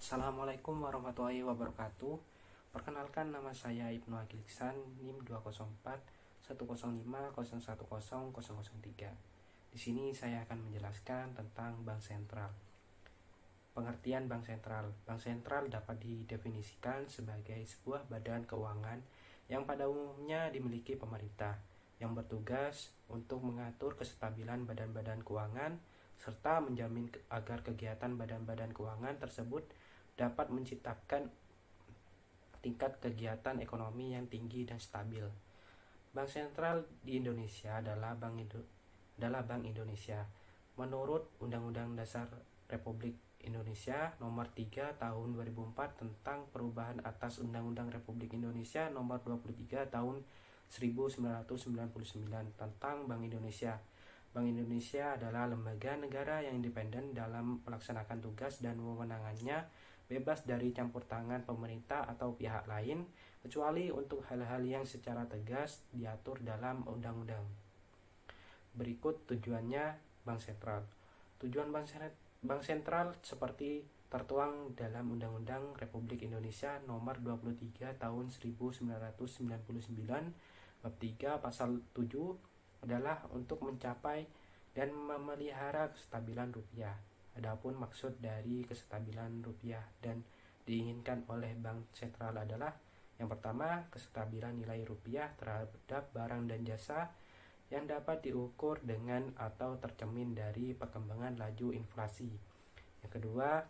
Assalamualaikum warahmatullahi wabarakatuh. Perkenalkan, nama saya Ibnu Agil Iksan, NIM 204 105 010 003. Di sini saya akan menjelaskan tentang bank sentral. Pengertian bank sentral. Bank sentral dapat didefinisikan sebagai sebuah badan keuangan yang pada umumnya dimiliki pemerintah, yang bertugas untuk mengatur kestabilan badan-badan keuangan serta menjamin agar kegiatan badan-badan keuangan tersebut dapat menciptakan tingkat kegiatan ekonomi yang tinggi dan stabil. Bank sentral di Indonesia adalah Bank Indonesia. Menurut Undang-Undang Dasar Republik Indonesia Nomor 3 Tahun 2004 tentang perubahan atas Undang-Undang Republik Indonesia Nomor 23 Tahun 1999 tentang Bank Indonesia. Bank Indonesia adalah lembaga negara yang independen dalam melaksanakan tugas dan wewenangannya, bebas dari campur tangan pemerintah atau pihak lain, kecuali untuk hal-hal yang secara tegas diatur dalam undang-undang. Berikut tujuannya Bank Sentral. Tujuan Bank Sentral seperti tertuang dalam Undang-Undang Republik Indonesia Nomor 23 Tahun 1999 Bab 3 Pasal 7 adalah untuk mencapai dan memelihara kestabilan rupiah. Adapun maksud dari kestabilan rupiah dan diinginkan oleh bank sentral adalah yang pertama, kestabilan nilai rupiah terhadap barang dan jasa yang dapat diukur dengan atau tercermin dari perkembangan laju inflasi. Yang kedua,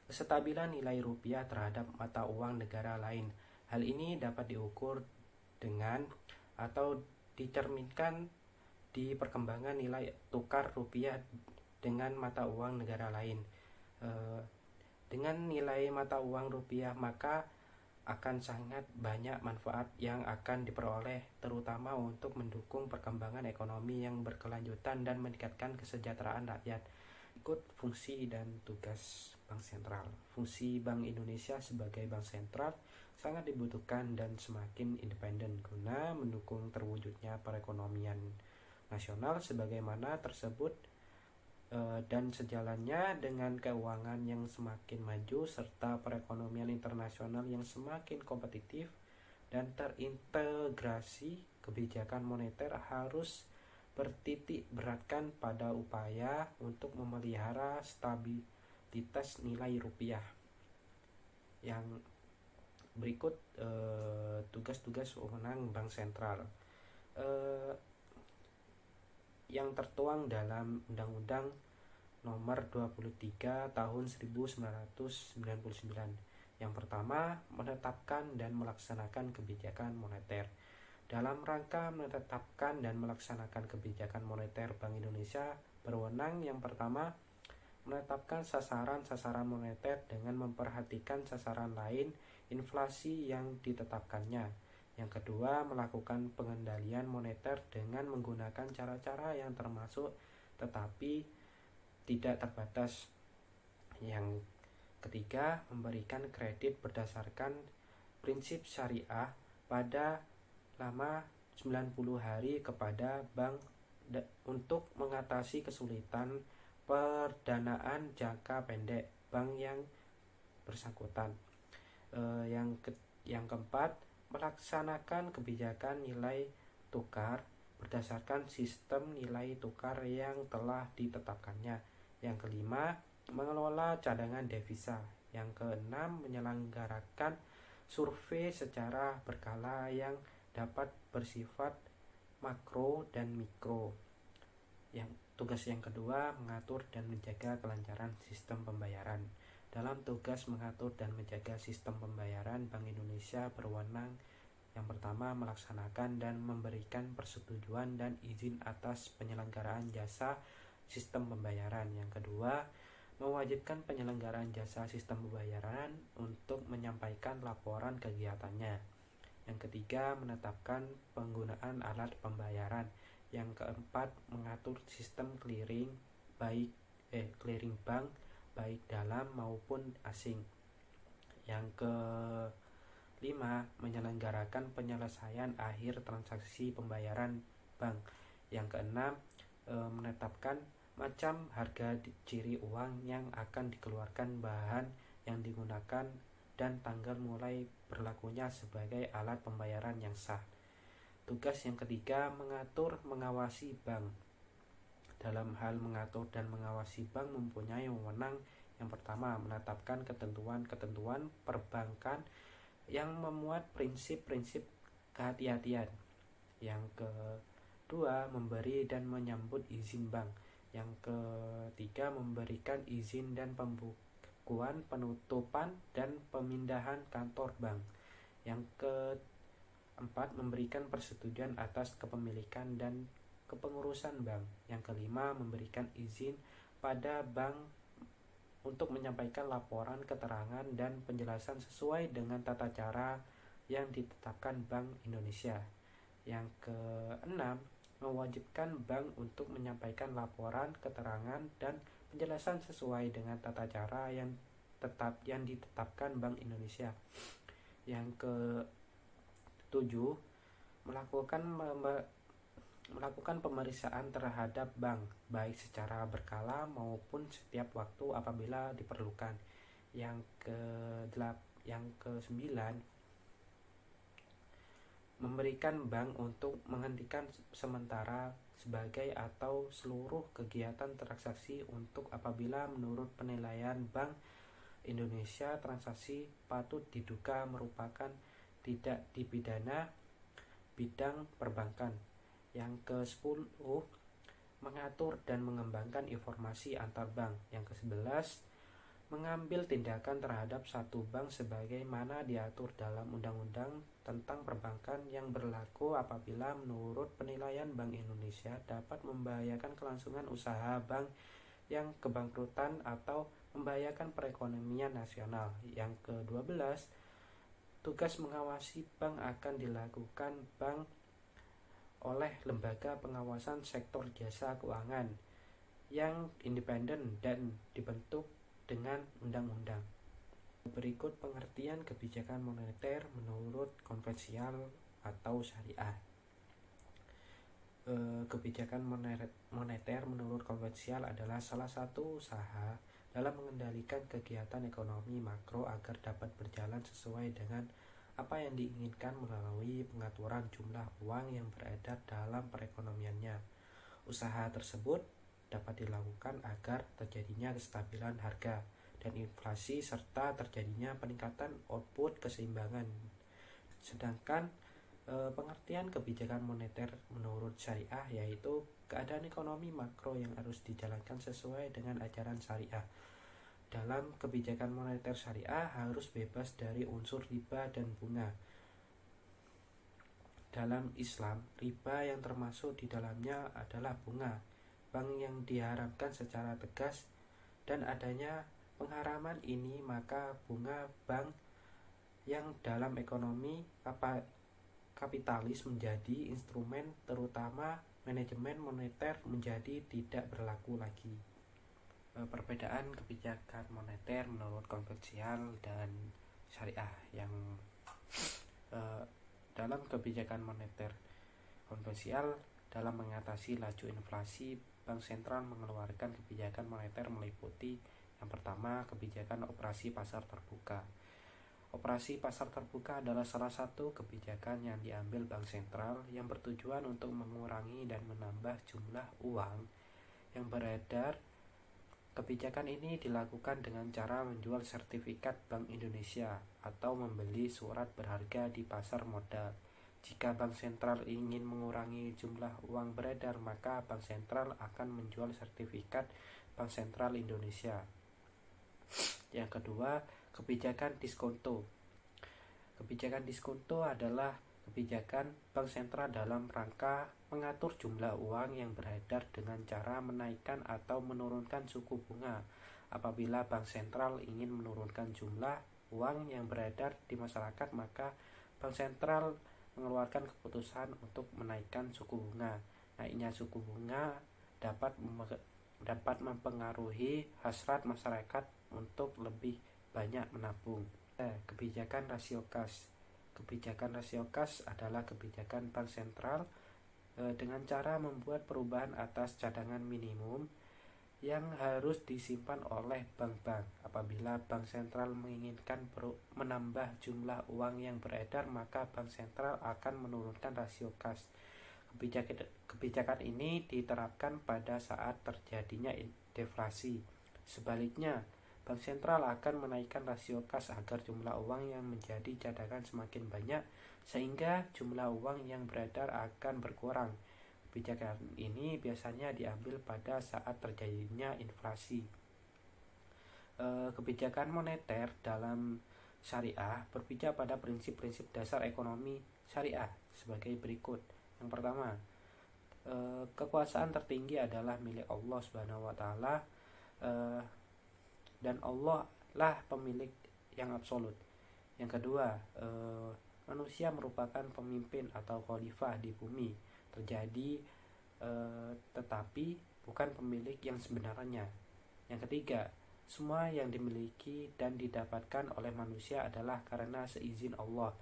kestabilan nilai rupiah terhadap mata uang negara lain. Hal ini dapat diukur dengan atau dicerminkan di perkembangan nilai tukar rupiah dengan mata uang negara lain. Dengan nilai mata uang rupiah maka akan sangat banyak manfaat yang akan diperoleh, terutama untuk mendukung perkembangan ekonomi yang berkelanjutan dan meningkatkan kesejahteraan rakyat. Ikut fungsi dan tugas Bank Sentral. Fungsi Bank Indonesia sebagai bank sentral sangat dibutuhkan dan semakin independen guna mendukung terwujudnya perekonomian nasional sebagaimana tersebut dan sejalannya dengan keuangan yang semakin maju serta perekonomian internasional yang semakin kompetitif dan terintegrasi. Kebijakan moneter harus bertitik beratkan pada upaya untuk memelihara stabilitas nilai rupiah. Yang berikut tugas-tugas wewenang Bank Sentral yang tertuang dalam Undang-Undang Nomor 23 Tahun 1999. Yang pertama, menetapkan dan melaksanakan kebijakan moneter. Dalam rangka menetapkan dan melaksanakan kebijakan moneter, Bank Indonesia berwenang yang pertama, menetapkan sasaran-sasaran moneter dengan memperhatikan sasaran lain inflasi yang ditetapkannya. Yang kedua, melakukan pengendalian moneter dengan menggunakan cara-cara yang termasuk tetapi tidak terbatas. Yang ketiga, memberikan kredit berdasarkan prinsip syariah pada lama 90 hari kepada bank untuk mengatasi kesulitan perdanaan jangka pendek bank yang bersangkutan. Yang keempat, melaksanakan kebijakan nilai tukar berdasarkan sistem nilai tukar yang telah ditetapkannya. Yang kelima, mengelola cadangan devisa. Yang keenam, menyelenggarakan survei secara berkala yang dapat bersifat makro dan mikro. Tugas yang kedua, mengatur dan menjaga kelancaran sistem pembayaran. Dalam tugas mengatur dan menjaga sistem pembayaran, Bank Indonesia berwenang yang pertama, melaksanakan dan memberikan persetujuan dan izin atas penyelenggaraan jasa sistem pembayaran. Yang kedua, mewajibkan penyelenggaraan jasa sistem pembayaran untuk menyampaikan laporan kegiatannya. Yang ketiga, menetapkan penggunaan alat pembayaran. Yang keempat, mengatur sistem clearing bank baik dalam maupun asing. Yang kelima, menyelenggarakan penyelesaian akhir transaksi pembayaran bank. Yang keenam, menetapkan macam harga ciri uang yang akan dikeluarkan bahan yang digunakan dan tanggal mulai berlakunya sebagai alat pembayaran yang sah. Tugas yang ketiga, mengatur mengawasi bank. Dalam hal mengatur dan mengawasi bank mempunyai wewenang yang pertama, menetapkan ketentuan-ketentuan perbankan yang memuat prinsip-prinsip kehati-hatian. Yang kedua, memberi dan menyambut izin bank. Yang ketiga, memberikan izin dan pembukuan, penutupan, dan pemindahan kantor bank. Yang keempat, memberikan persetujuan atas kepemilikan dan kepengurusan bank. Yang kelima, memberikan izin pada bank untuk menyampaikan laporan, keterangan, dan penjelasan sesuai dengan tata cara yang ditetapkan Bank Indonesia. Yang keenam, mewajibkan bank untuk menyampaikan laporan, keterangan, dan penjelasan sesuai dengan tata cara yang ditetapkan Bank Indonesia. Yang ketujuh, melakukan pemeriksaan terhadap bank baik secara berkala maupun setiap waktu apabila diperlukan. Yang kesembilan, memberikan bank untuk menghentikan sementara sebagai atau seluruh kegiatan transaksi untuk apabila menurut penilaian Bank Indonesia transaksi patut diduga merupakan tidak dipidana bidang perbankan. Yang ke-10, mengatur dan mengembangkan informasi antar bank. Yang ke-11, mengambil tindakan terhadap satu bank sebagaimana diatur dalam Undang-Undang tentang Perbankan yang berlaku apabila menurut penilaian Bank Indonesia dapat membahayakan kelangsungan usaha bank yang kebangkrutan atau membahayakan perekonomian nasional. Yang ke-12, tugas mengawasi bank akan dilakukan bank oleh lembaga pengawasan sektor jasa keuangan yang independen dan dibentuk dengan undang-undang. Berikut pengertian kebijakan moneter menurut konvensional atau syariah. Kebijakan moneter menurut konvensional adalah salah satu usaha dalam mengendalikan kegiatan ekonomi makro agar dapat berjalan sesuai dengan apa yang diinginkan melalui pengaturan jumlah uang yang beredar dalam perekonomiannya. Usaha tersebut dapat dilakukan agar terjadinya kestabilan harga dan inflasi serta terjadinya peningkatan output keseimbangan. Sedangkan pengertian kebijakan moneter menurut syariah yaitu keadaan ekonomi makro yang harus dijalankan sesuai dengan ajaran syariah. Dalam kebijakan moneter syariah harus bebas dari unsur riba dan bunga. Dalam Islam, riba yang termasuk di dalamnya adalah bunga. Bank yang diharamkan secara tegas dan adanya pengharaman ini, maka bunga bank yang dalam ekonomi kapitalis menjadi instrumen terutama manajemen moneter menjadi tidak berlaku lagi. Perbedaan kebijakan moneter menurut konvensional dan syariah. Yang dalam kebijakan moneter konvensional, dalam mengatasi laju inflasi, Bank Sentral mengeluarkan kebijakan moneter meliputi yang pertama, kebijakan operasi pasar terbuka. Operasi pasar terbuka adalah salah satu kebijakan yang diambil Bank Sentral yang bertujuan untuk mengurangi dan menambah jumlah uang yang beredar. Kebijakan ini dilakukan dengan cara menjual sertifikat Bank Indonesia atau membeli surat berharga di pasar modal. Jika Bank Sentral ingin mengurangi jumlah uang beredar, maka Bank Sentral akan menjual sertifikat Bank Sentral Indonesia. Yang kedua, kebijakan diskonto. Kebijakan diskonto adalah kebijakan Bank Sentral dalam rangka mengatur jumlah uang yang beredar dengan cara menaikkan atau menurunkan suku bunga. Apabila Bank Sentral ingin menurunkan jumlah uang yang beredar di masyarakat, maka Bank Sentral mengeluarkan keputusan untuk menaikkan suku bunga. Naiknya suku bunga dapat mempengaruhi hasrat masyarakat untuk lebih banyak menabung. Kebijakan rasio kas. Kebijakan rasio kas adalah kebijakan Bank Sentral dengan cara membuat perubahan atas cadangan minimum yang harus disimpan oleh bank-bank. Apabila bank sentral menginginkan menambah jumlah uang yang beredar, maka bank sentral akan menurunkan rasio kas. Kebijakan ini diterapkan pada saat terjadinya deflasi. Sebaliknya, bank sentral akan menaikkan rasio kas agar jumlah uang yang menjadi cadangan semakin banyak, sehingga jumlah uang yang beredar akan berkurang. Kebijakan ini biasanya diambil pada saat terjadinya inflasi. Kebijakan moneter dalam syariah berpijak pada prinsip-prinsip dasar ekonomi syariah sebagai berikut. Yang pertama, kekuasaan tertinggi adalah milik Allah Subhanahu wa taala, dan Allah lah pemilik yang absolut. Yang kedua, manusia merupakan pemimpin atau khalifah di bumi, terjadi tetapi bukan pemilik yang sebenarnya. Yang ketiga, semua yang dimiliki dan didapatkan oleh manusia adalah karena seizin Allah,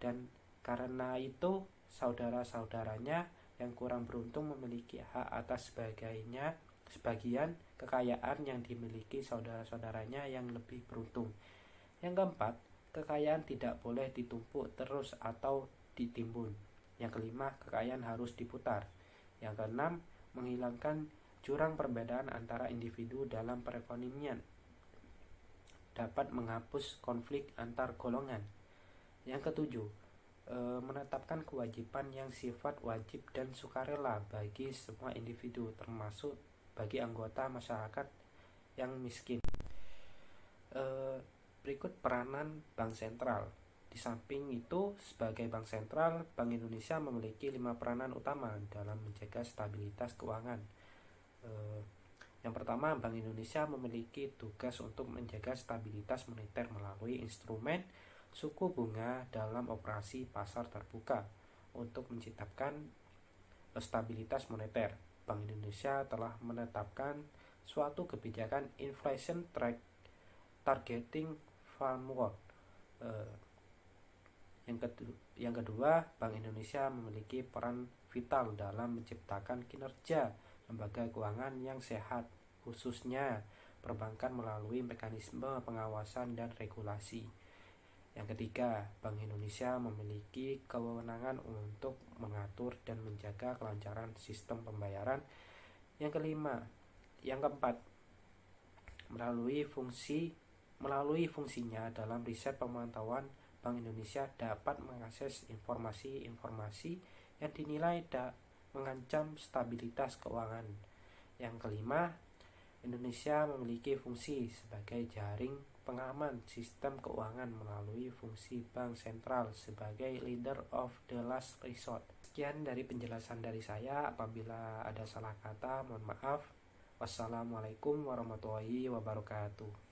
dan karena itu saudara-saudaranya yang kurang beruntung memiliki hak atas sebagian kekayaan yang dimiliki saudara-saudaranya yang lebih beruntung. Yang keempat, kekayaan tidak boleh ditumpuk terus atau ditimbun. Yang kelima, kekayaan harus diputar. Yang keenam, menghilangkan jurang perbedaan antara individu dalam perekonomian, dapat menghapus konflik antar golongan. Yang ketujuh, menetapkan kewajiban yang sifat wajib dan sukarela bagi semua individu, termasuk bagi anggota masyarakat yang miskin. Berikut peranan Bank Sentral. Di samping itu, sebagai Bank Sentral, Bank Indonesia memiliki 5 peranan utama dalam menjaga stabilitas keuangan. Yang pertama, Bank Indonesia memiliki tugas untuk menjaga stabilitas moneter melalui instrumen suku bunga dalam operasi pasar terbuka. Untuk menciptakan stabilitas moneter, Bank Indonesia telah menetapkan suatu kebijakan inflation targeting framework. Yang kedua, Bank Indonesia memiliki peran vital dalam menciptakan kinerja lembaga keuangan yang sehat, khususnya perbankan melalui mekanisme pengawasan dan regulasi. Yang ketiga, Bank Indonesia memiliki kewenangan untuk mengatur dan menjaga kelancaran sistem pembayaran. Yang keempat, melalui fungsinya dalam riset pemantauan, Bank Indonesia dapat mengakses informasi-informasi yang dinilai mengancam stabilitas keuangan. Yang kelima, Indonesia memiliki fungsi sebagai jaring pengaman sistem keuangan melalui fungsi Bank Sentral sebagai leader of the last resort. Sekian dari penjelasan dari saya. Apabila ada salah kata, mohon maaf. Wassalamualaikum warahmatullahi wabarakatuh.